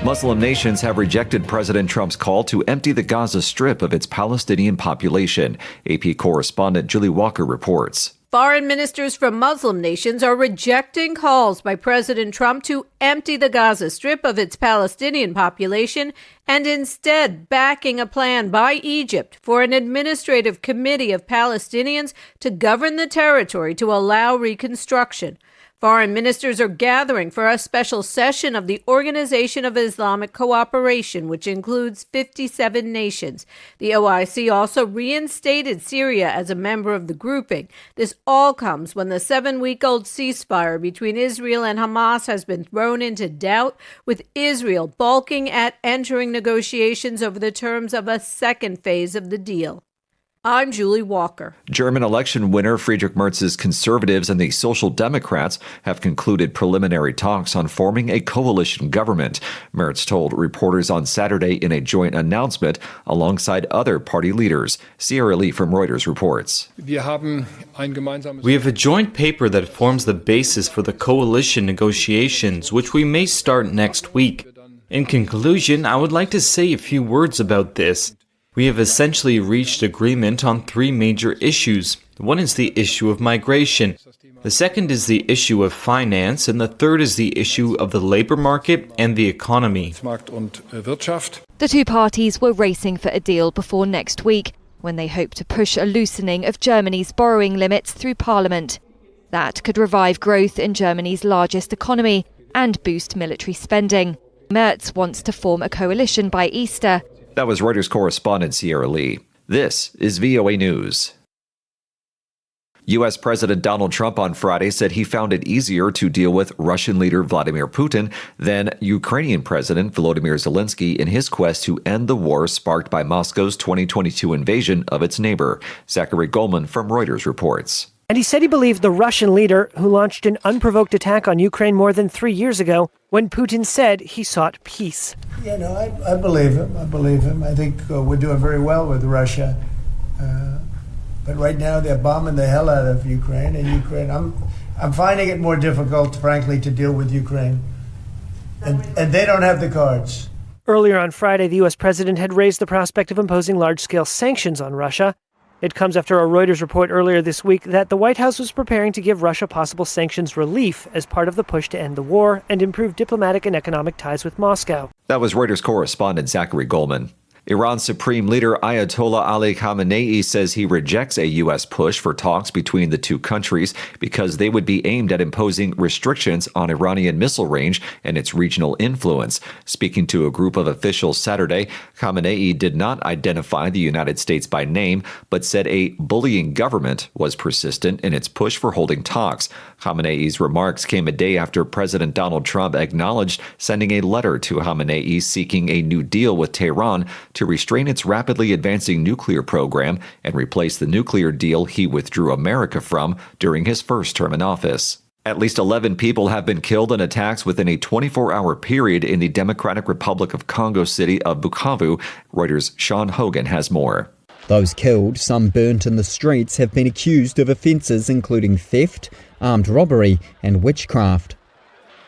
Muslim nations have rejected President Trump's call to empty the Gaza Strip of its Palestinian population. AP correspondent Julie Walker reports. Foreign ministers from Muslim nations are rejecting calls by President Trump to empty the Gaza Strip of its Palestinian population and instead backing a plan by Egypt for an administrative committee of Palestinians to govern the territory to allow reconstruction. Foreign ministers are gathering for a special session of the Organization of Islamic Cooperation, which includes 57 nations. The OIC also reinstated Syria as a member of the grouping. This all comes when the 7-week-old ceasefire between Israel and Hamas has been thrown into doubt, with Israel balking at entering negotiations over the terms of a second phase of the deal. I'm Julie Walker. German election winner Friedrich Merz's Conservatives and the Social Democrats have concluded preliminary talks on forming a coalition government. Merz told reporters on Saturday in a joint announcement alongside other party leaders. Sierra Lee from Reuters reports. We have a joint paper that forms the basis for the coalition negotiations, which we may start next week. In conclusion, I would like to say a few words about this. We have essentially reached agreement on 3 major issues. One is the issue of migration. The second is the issue of finance, and the third is the issue of the labor market and the economy. The two parties were racing for a deal before next week, when they hope to push a loosening of Germany's borrowing limits through Parliament. That could revive growth in Germany's largest economy and boost military spending. Merz wants to form a coalition by Easter. That was Reuters correspondent Sierra Lee. This is VOA News. U.S. President Donald Trump on Friday said he found it easier to deal with Russian leader Vladimir Putin than Ukrainian President Volodymyr Zelensky in his quest to end the war sparked by Moscow's 2022 invasion of its neighbor. Zachary Goldman from Reuters reports. And he said he believed the Russian leader, who launched an unprovoked attack on Ukraine more than 3 years ago, when Putin said he sought peace. Yeah, no, I believe him. I think we're doing very well with Russia. But right now they're bombing the hell out of Ukraine. I'm finding it more difficult, frankly, to deal with Ukraine. And they don't have the cards. Earlier on Friday, the U.S. president had raised the prospect of imposing large-scale sanctions on Russia. It comes after a Reuters report earlier this week that the White House was preparing to give Russia possible sanctions relief as part of the push to end the war and improve diplomatic and economic ties with Moscow. That was Reuters correspondent Zachary Goldman. Iran's Supreme Leader Ayatollah Ali Khamenei says he rejects a U.S. push for talks between the two countries because they would be aimed at imposing restrictions on Iranian missile range and its regional influence. Speaking to a group of officials Saturday, Khamenei did not identify the United States by name, but said a bullying government was persistent in its push for holding talks. Khamenei's remarks came a day after President Donald Trump acknowledged sending a letter to Khamenei seeking a new deal with Tehran to restrain its rapidly advancing nuclear program and replace the nuclear deal he withdrew America from during his first term in office. At least 11 people have been killed in attacks within a 24-hour period in the Democratic Republic of Congo city of Bukavu. Reuters' Sean Hogan has more. Those killed, some burnt in the streets, have been accused of offences including theft, armed robbery and witchcraft.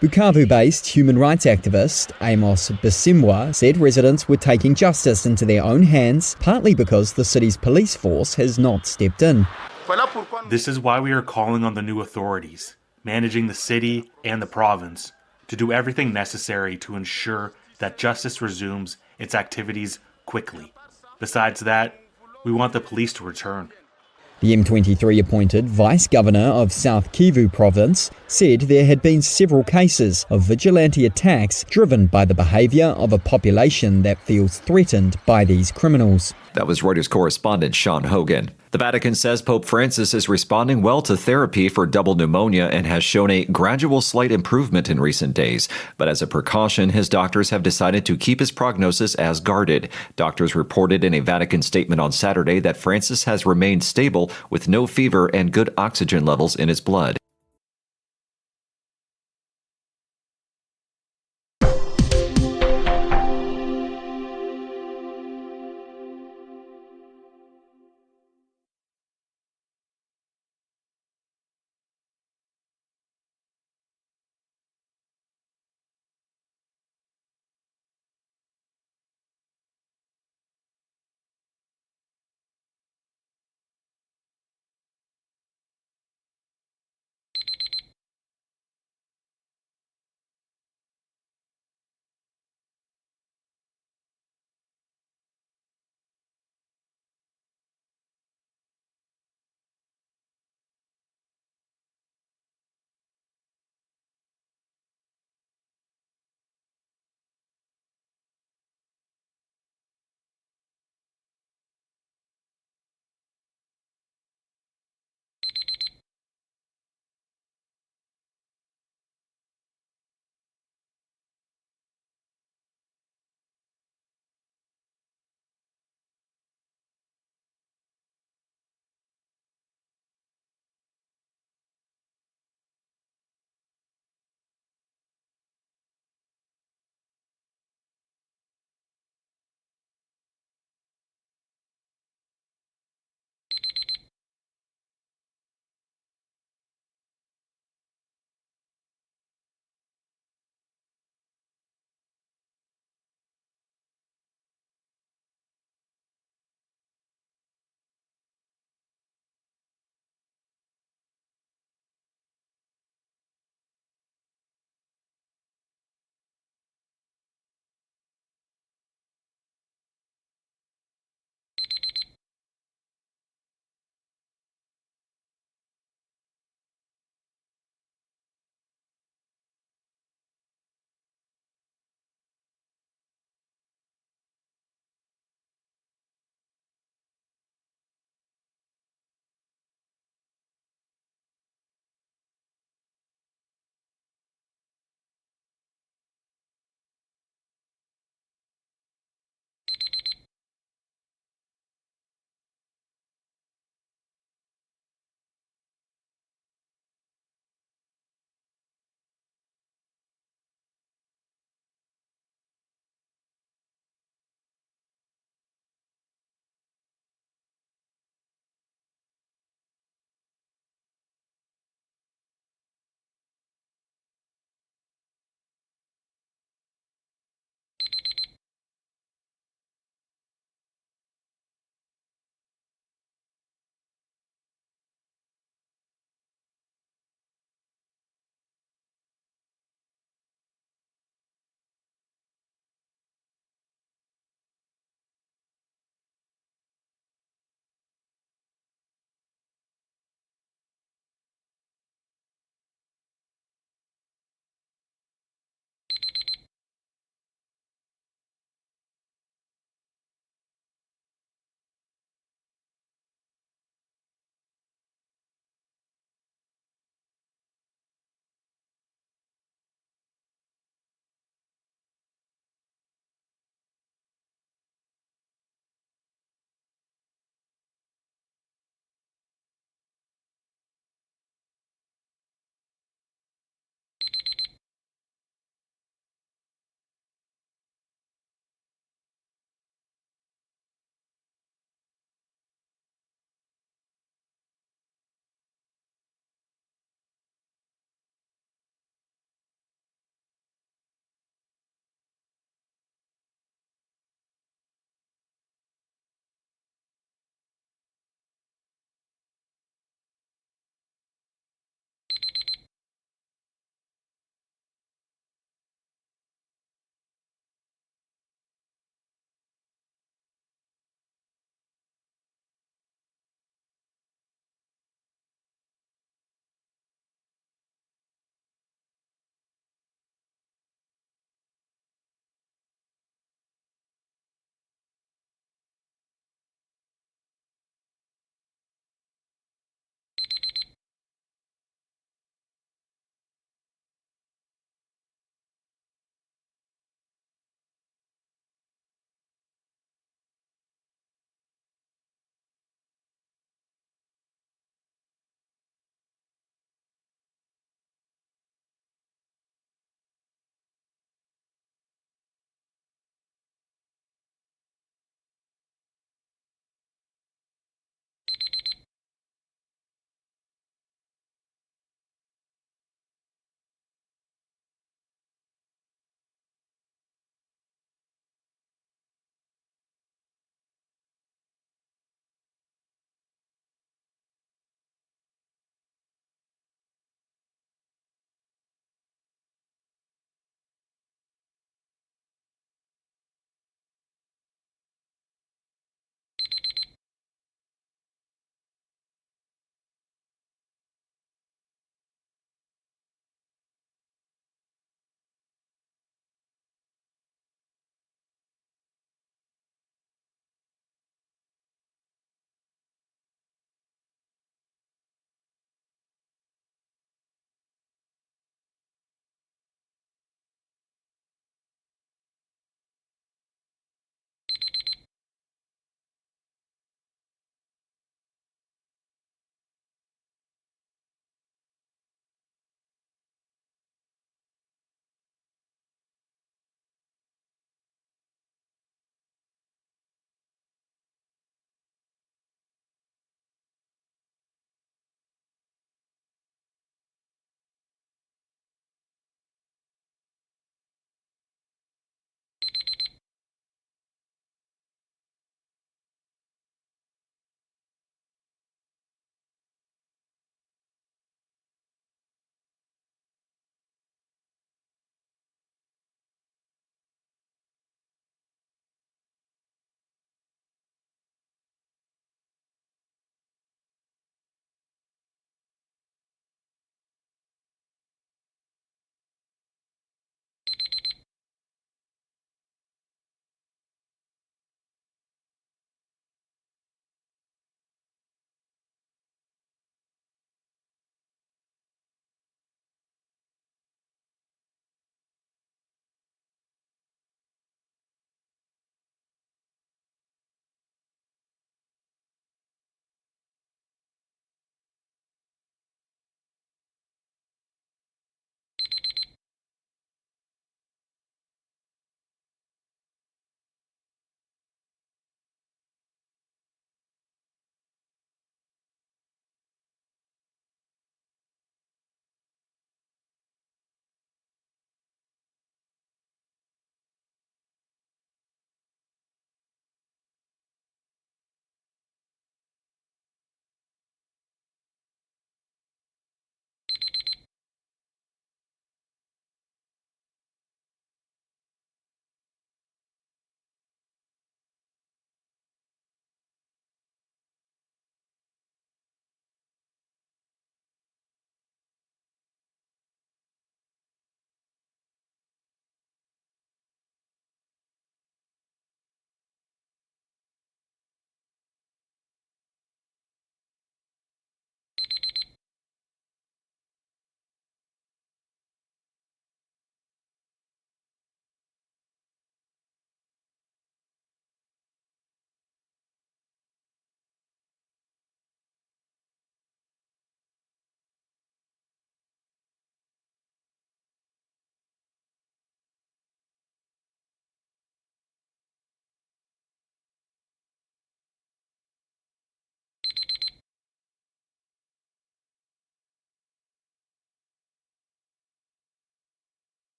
Bukavu-based human rights activist Amos Bisimwa said residents were taking justice into their own hands, partly because the city's police force has not stepped in. This is why we are calling on the new authorities, managing the city and the province, to do everything necessary to ensure that justice resumes its activities quickly. Besides that, we want the police to return. The M23-appointed Vice-Governor of South Kivu Province said there had been several cases of vigilante attacks driven by the behaviour of a population that feels threatened by these criminals. That was Reuters correspondent Sean Hogan. The Vatican says Pope Francis is responding well to therapy for double pneumonia and has shown a gradual slight improvement in recent days. But as a precaution, his doctors have decided to keep his prognosis as guarded. Doctors reported in a Vatican statement on Saturday that Francis has remained stable with no fever and good oxygen levels in his blood.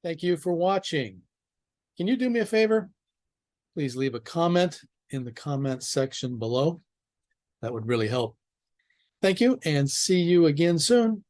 Thank you for watching. Can you do me a favor? Please leave a comment in the comment section below. That would really help. Thank you, and see you again soon.